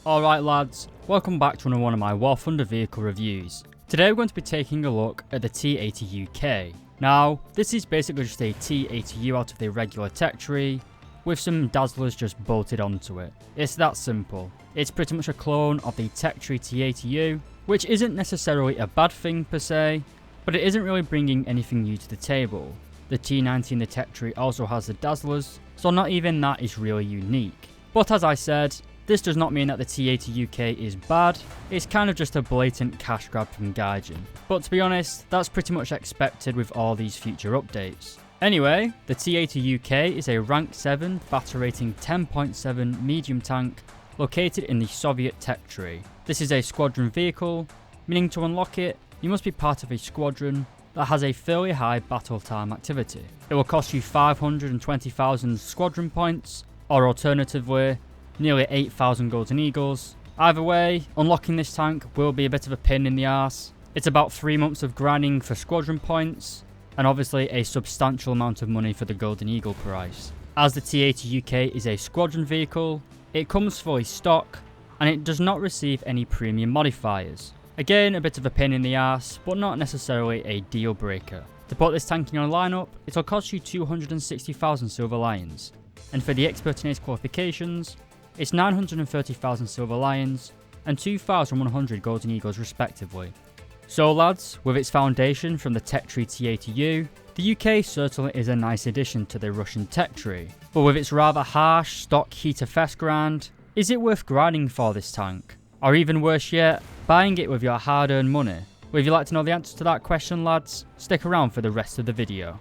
Alright lads, welcome back to another one of my War Thunder vehicle reviews. Today we're going to be taking a look at the T-80UK. Now, this is basically just a T-80U out of the regular tech tree, with some dazzlers just bolted onto it. It's that simple. It's pretty much a clone of the tech tree T-80U, which isn't necessarily a bad thing per se, but it isn't really bringing anything new to the table. The T-90 in the tech tree also has the dazzlers, so not even that is really unique. But as I said, this does not mean that the T-80UK is bad, it's kind of just a blatant cash grab from Gaijin. But to be honest, that's pretty much expected with all these future updates. Anyway, the T-80UK is a rank 7 battle rating 10.7 medium tank located in the Soviet tech tree. This is a squadron vehicle, meaning to unlock it, you must be part of a squadron that has a fairly high battle time activity. It will cost you 520,000 squadron points, or alternatively, nearly 8,000 golden eagles. Either way, unlocking this tank will be a bit of a pain in the arse. It's about 3 months of grinding for squadron points, and obviously a substantial amount of money for the golden eagle price. As the T-80UK is a squadron vehicle, it comes fully stock, and it does not receive any premium modifiers. Again, a bit of a pain in the arse, but not necessarily a deal breaker. To put this tank in your lineup, it'll cost you 260,000 silver lions, and for the expert in ace qualifications, it's 930,000 silver lions and 2,100 golden eagles respectively. So lads, with its foundation from the tech tree T-80U, the UK certainly is a nice addition to the Russian tech tree. But with its rather harsh stock heater fest grind, is it worth grinding for this tank? Or even worse yet, buying it with your hard earned money? Well, if you'd like to know the answer to that question lads, stick around for the rest of the video.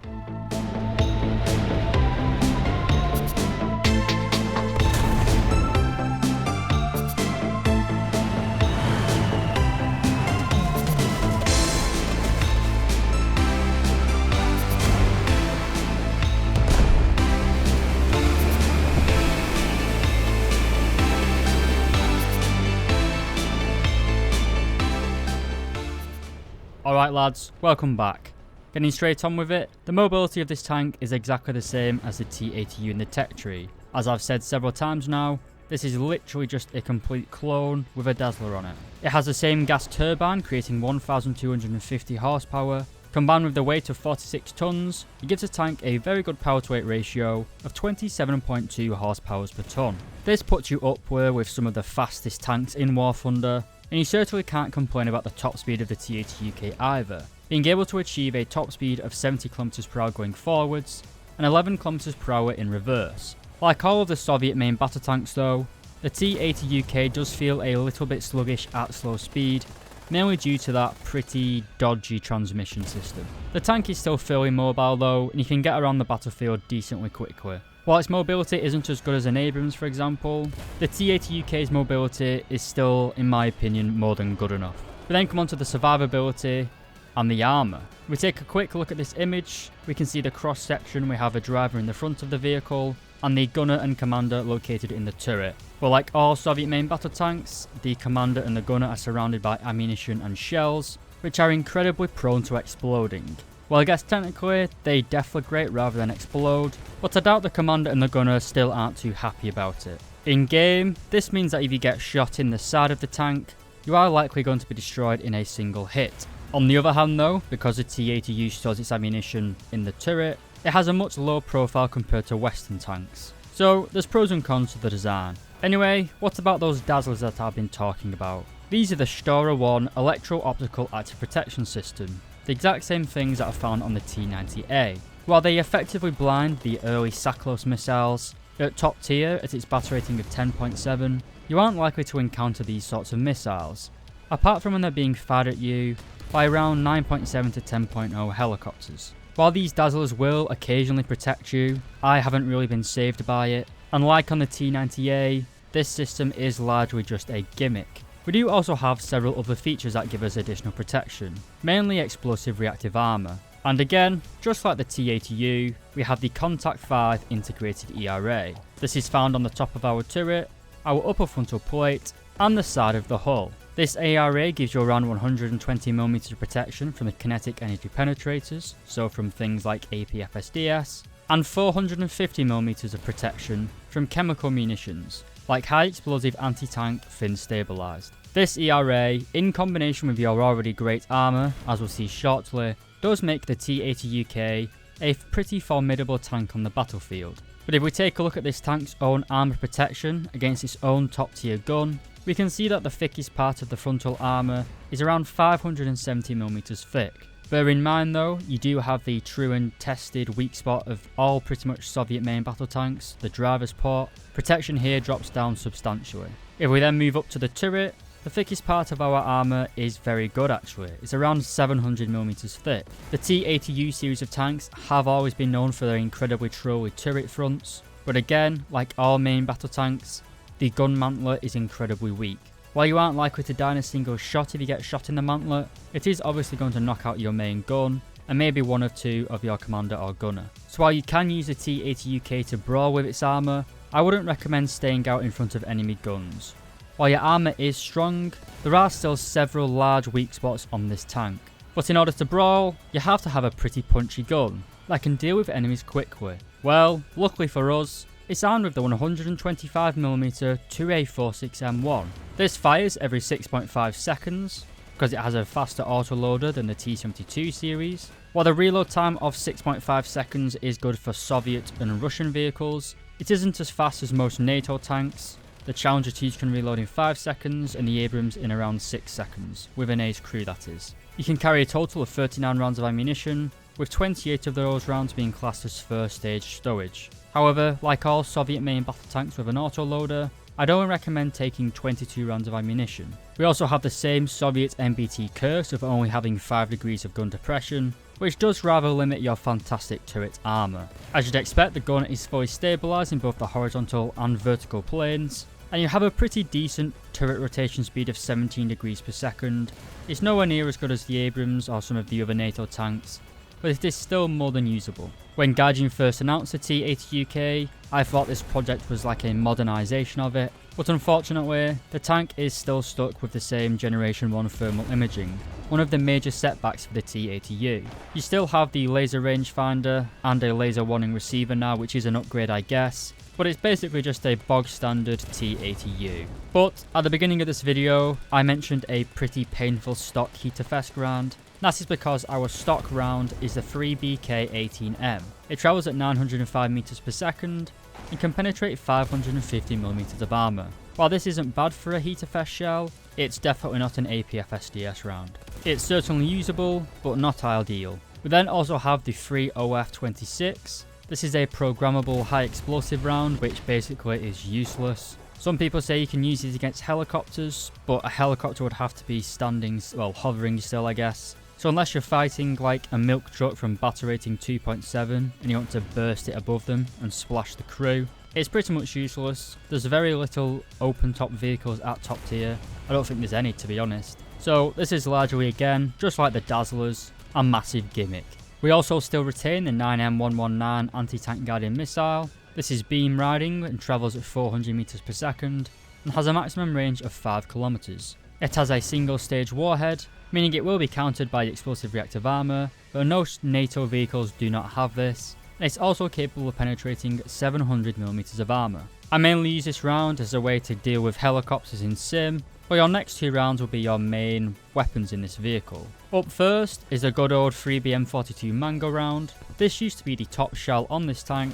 Alright lads, welcome back. Getting straight on with it, the mobility of this tank is exactly the same as the T-80U in the tech tree. As I've said several times now, this is literally just a complete clone with a dazzler on it. It has the same gas turbine creating 1,250 horsepower. Combined with the weight of 46 tons, it gives the tank a very good power to weight ratio of 27.2 horsepower per ton. This puts you up there with some of the fastest tanks in War Thunder, and you certainly can't complain about the top speed of the T-80UK either, being able to achieve a top speed of 70 km per hour going forwards and 11 km per hour in reverse. Like all of the Soviet main battle tanks though, the T-80UK does feel a little bit sluggish at slow speed, mainly due to that pretty dodgy transmission system. The tank is still fairly mobile though, and you can get around the battlefield decently quickly. While its mobility isn't as good as an Abrams for example, the T-80UK's mobility is still, in my opinion, more than good enough. We then come on to the survivability and the armour. If we take a quick look at this image, we can see the cross section. We have a driver in the front of the vehicle and the gunner and commander located in the turret. But like all Soviet main battle tanks, the commander and the gunner are surrounded by ammunition and shells, which are incredibly prone to exploding. Well, I guess technically they deflagrate rather than explode, but I doubt the commander and the gunner still aren't too happy about it. In game, this means that if you get shot in the side of the tank, you are likely going to be destroyed in a single hit. On the other hand though, because the T-80U stores its ammunition in the turret, it has a much lower profile compared to Western tanks. So there's pros and cons to the design. Anyway, what about those dazzlers that I've been talking about? These are the Stora 1 Electro-Optical Active Protection System. The exact same things that are found on the T-90A. While they effectively blind the early Sako missiles, at top tier at its battle rating of 10.7, you aren't likely to encounter these sorts of missiles, apart from when they're being fired at you by around 9.7 to 10.0 helicopters. While these dazzlers will occasionally protect you, I haven't really been saved by it, and like on the T-90A, this system is largely just a gimmick. We do also have several other features that give us additional protection, mainly explosive reactive armour. And again, just like the T-80U, we have the Contact 5 integrated ERA. This is found on the top of our turret, our upper frontal plate, and the side of the hull. This ARA gives you around 120mm of protection from the kinetic energy penetrators, so from things like APFSDS, and 450mm of protection from chemical munitions. like high explosive anti-tank fin stabilised. This ERA, in combination with your already great armour, as we'll see shortly, does make the T-80UK a pretty formidable tank on the battlefield. But if we take a look at this tank's own armour protection against its own top tier gun, we can see that the thickest part of the frontal armour is around 570mm thick. Bear in mind though, you do have the true and tested weak spot of all pretty much Soviet main battle tanks, the driver's port. Protection here drops down substantially. If we then move up to the turret, the thickest part of our armour is very good actually. It's around 700mm thick. The T-80U series of tanks have always been known for their incredibly trolly turret fronts, but again, like all main battle tanks, the gun mantlet is incredibly weak. While you aren't likely to die in a single shot if you get shot in the mantlet, it is obviously going to knock out your main gun, and maybe one of two of your commander or gunner. So while you can use the T-80UK to brawl with its armour, I wouldn't recommend staying out in front of enemy guns. While your armour is strong, there are still several large weak spots on this tank. But in order to brawl, you have to have a pretty punchy gun that can deal with enemies quickly. Well, luckily for us, it's armed with the 125mm 2A46M1. This fires every 6.5 seconds, because it has a faster autoloader than the T-72 series. While the reload time of 6.5 seconds is good for Soviet and Russian vehicles, it isn't as fast as most NATO tanks. The Challenger 2s can reload in 5 seconds and the Abrams in around 6 seconds, with an ace crew that is. You can carry a total of 39 rounds of ammunition, with 28 of those rounds being classed as first stage stowage. However, like all Soviet main battle tanks with an autoloader, I'd only recommend taking 22 rounds of ammunition. We also have the same Soviet MBT curse of only having 5 degrees of gun depression, which does rather limit your fantastic turret armour. As you'd expect, the gun is fully stabilised in both the horizontal and vertical planes, and you have a pretty decent turret rotation speed of 17 degrees per second. It's nowhere near as good as the Abrams or some of the other NATO tanks, but it is still more than usable. When Gaijin first announced the T-80UK, I thought this project was like a modernisation of it, but unfortunately, the tank is still stuck with the same Generation 1 thermal imaging, one of the major setbacks for the T-80U. You still have the laser rangefinder and a laser warning receiver now, which is an upgrade I guess, but it's basically just a bog standard T-80U. But at the beginning of this video, I mentioned a pretty painful stock heater fest round. That is because our stock round is the 3BK18M. It travels at 905 meters per second and can penetrate 550mm of armour. While this isn't bad for a heater fest shell, it's definitely not an APF SDS round. It's certainly usable, but not ideal. We then also have the 3OF26. This is a programmable high explosive round, which basically is useless. Some people say you can use it against helicopters, but a helicopter would have to be standing, well, hovering still I guess. So unless you're fighting like a milk truck from battle rating 2.7 and you want to burst it above them and splash the crew, it's pretty much useless. There's very little open top vehicles at top tier. I don't think there's any, to be honest. So this is largely again, just like the Dazzlers, a massive gimmick. We also still retain the 9M119 anti-tank guided missile. This is beam riding and travels at 400 meters per second and has a maximum range of 5 kilometers. It has a single stage warhead, meaning it will be countered by the explosive reactive armour, but most NATO vehicles do not have this, and it's also capable of penetrating 700mm of armour. I mainly use this round as a way to deal with helicopters in sim, but your next 2 rounds will be your main weapons in this vehicle. Up first is a good old 3BM42 Mango round. This used to be the top shell on this tank,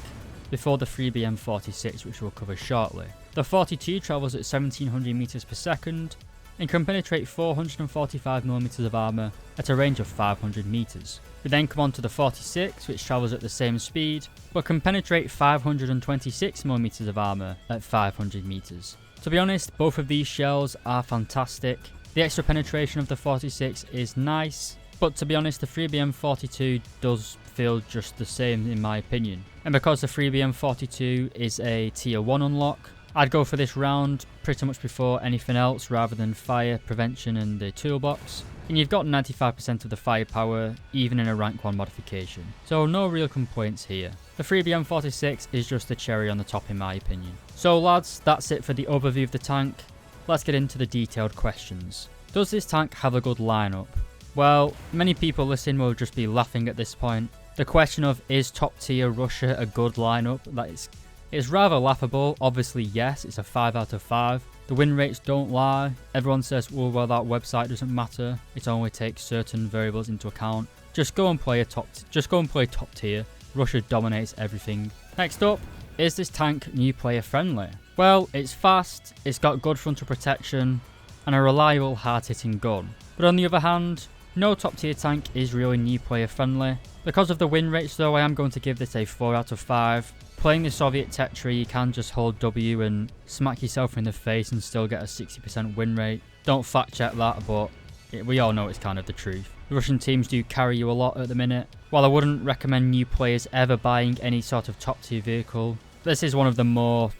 before the 3BM46, which we'll cover shortly. The 42 travels at 1700 meters per second and can penetrate 445mm of armour at a range of 500 meters. We then come on to the 46, which travels at the same speed, but can penetrate 526mm of armour at 500 meters. To be honest, both of these shells are fantastic. The extra penetration of the 46 is nice, but to be honest, the 3BM42 does feel just the same in my opinion. And because the 3BM42 is a tier 1 unlock, I'd go for this round pretty much before anything else rather than fire, prevention and the toolbox. And you've got 95% of the firepower even in a rank 1 modification. So no real complaints here. The 3BM46 is just the cherry on the top in my opinion. So lads, that's it for the overview of the tank. Let's get into the detailed questions. Does this tank have a good lineup? Well, many people listening will just be laughing at this point. The question of is top tier Russia a good lineup? It's rather laughable. Obviously, yes, it's a 5 out of 5. The win rates don't lie. Everyone says, well, that website doesn't matter. It only takes certain variables into account. Just go and play top tier. Russia dominates everything. Next up, is this tank new player friendly? Well, it's fast, it's got good frontal protection, and a reliable hard-hitting gun. But on the other hand, no top tier tank is really new player friendly. Because of the win rates though, I am going to give this a 4 out of 5. Playing the Soviet tech tree, you can just hold W and smack yourself in the face and still get a 60% win rate. Don't fact check that, but we all know it's kind of the truth. The Russian teams do carry you a lot at the minute. While I wouldn't recommend new players ever buying any sort of top tier vehicle, this is one of the more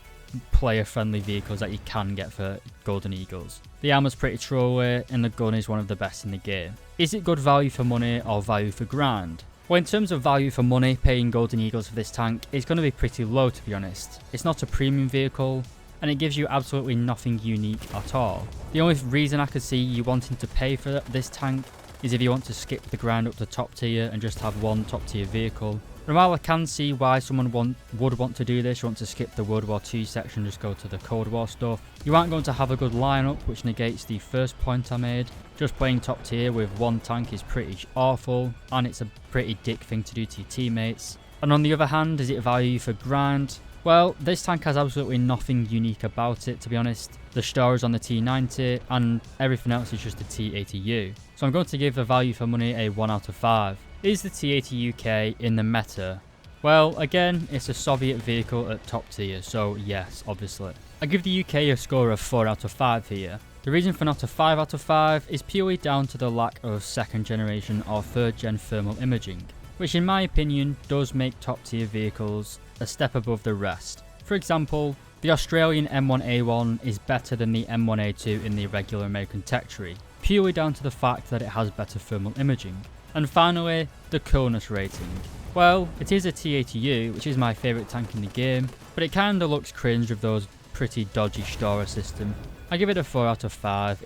player friendly vehicles that you can get for Golden Eagles. The armor's pretty trolly and the gun is one of the best in the game. Is it good value for money or value for grind? Well, in terms of value for money, paying Golden Eagles for this tank is going to be pretty low, to be honest. It's not a premium vehicle and it gives you absolutely nothing unique at all. The only reason I could see you wanting to pay for this tank is if you want to skip the grind up to top tier and just have one top tier vehicle. And while I can see why someone would want to do this, you want to skip the World War II section, just go to the Cold War stuff, you aren't going to have a good lineup, which negates the first point I made. Just playing top tier with one tank is pretty awful, and it's a pretty dick thing to do to your teammates. And on the other hand, is it value for grind? Well, this tank has absolutely nothing unique about it, to be honest. The star is on the T-90 and everything else is just a T-80U. So I'm going to give the value for money a 1 out of 5. Is the T-80UK in the meta? Well, again, it's a Soviet vehicle at top tier, so yes, obviously. I give the UK a score of 4 out of 5 here. The reason for not a 5 out of 5 is purely down to the lack of 2nd generation or 3rd gen thermal imaging, which in my opinion does make top tier vehicles a step above the rest. For example, the Australian M1A1 is better than the M1A2 in the regular American tech tree, purely down to the fact that it has better thermal imaging. And finally, the coolness rating. Well, it is a T-80U, which is my favourite tank in the game, but it kinda looks cringe with those pretty dodgy Stora system. I give it a 4 out of 5.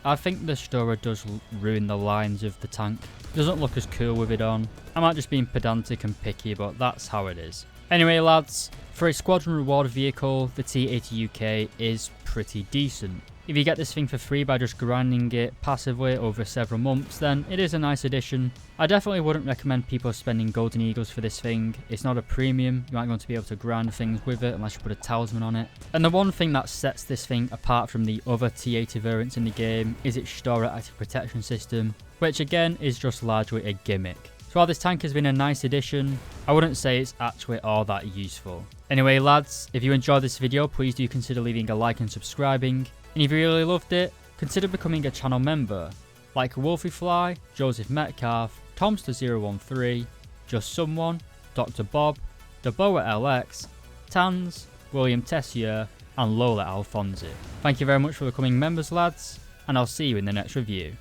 I think the Stora does ruin the lines of the tank. It doesn't look as cool with it on. I might just be pedantic and picky, but that's how it is. Anyway lads, for a squadron reward vehicle, the T-80UK is pretty decent. If you get this thing for free by just grinding it passively over several months, then it is a nice addition. I definitely wouldn't recommend people spending Golden Eagles for this thing. It's not a premium, you aren't going to be able to grind things with it unless you put a talisman on it. And the one thing that sets this thing apart from the other T-80 variants in the game is its Stora active protection system, which again is just largely a gimmick. So while this tank has been a nice addition, I wouldn't say it's actually all that useful. Anyway lads, if you enjoyed this video, please do consider leaving a like and subscribing. And if you really loved it, consider becoming a channel member, like Wolfyfly, Joseph Metcalf, Tomster013, Just Someone, Dr. Bob, Deboa LX, Tans, William Tessier, and Lola Alfonsi. Thank you very much for becoming members lads, and I'll see you in the next review.